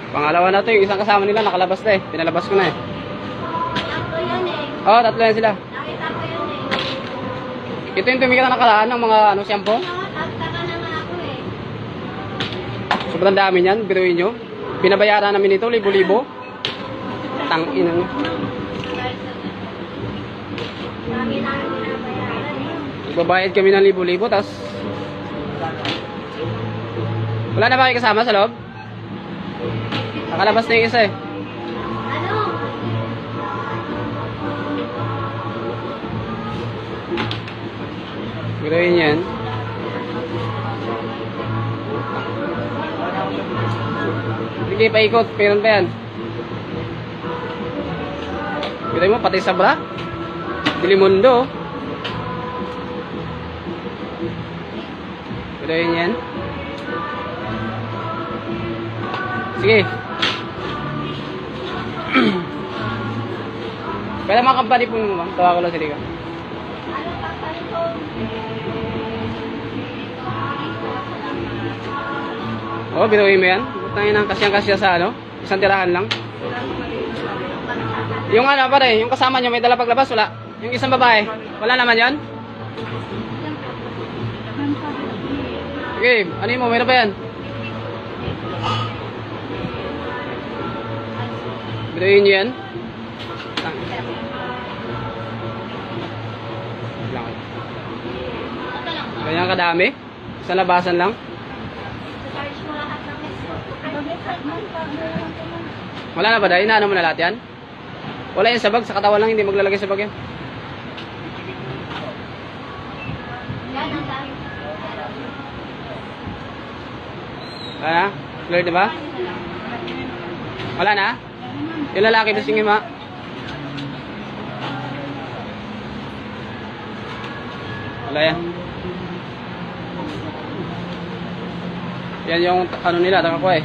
Pangalawa na to, yung isang kasama nila nakalabas na eh. Pinalabas ko na eh. Tatlo yan eh. Oo, tatlo yan sila. Nakita ko yan eh. Ito yung tumingin na nakaraan ng mga ano, shampoo. Tataka na nga ako eh. Sobrang dami niyan, biruin nyo. Binabayaran namin ito, libo-libo. Tangina nyo. Lagi namin binabayaran eh. Magbabayad kami ng libo-libo, tapos wala na ba kayo kasama sa loob? Nakalabas na yung isa eh. Ano? Biruin yan. Sige, paikot. Meron pa yan. Biruin mo, pati sabra. Dilimundo. Biruin yan. Sige. Kaya mga company po mo, ma'am. Tawa ko lang sila ka. Ano tatay ko? Oo, biruin mo yan. Butangin ng kasyang-kasya sa ano. Isang tirahan lang. Yung ano pare, yung kasama nyo may dala paglabas, wala. Yung isang babae, wala naman yan. Okay, ano mo, mayroon pa yan? Biruin nyo yan. Ganyan kadami. Sa labasan lang. Charge mo lahat ng Wala na ba dahil? Inaano mo na lahat yan? Wala yan sa bag. Sa katawan lang, hindi maglalagay sa bag yan. Yan ang dami. Wala na? Clear na ba? Wala na? Yung lalaki na singin ma. Wala yan. Yan yung ano nila, taka ko eh.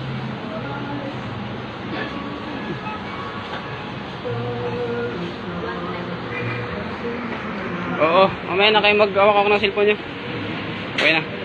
Oo, mamaya na kayo mag-awak ako ng cellphone nyo. Okay na.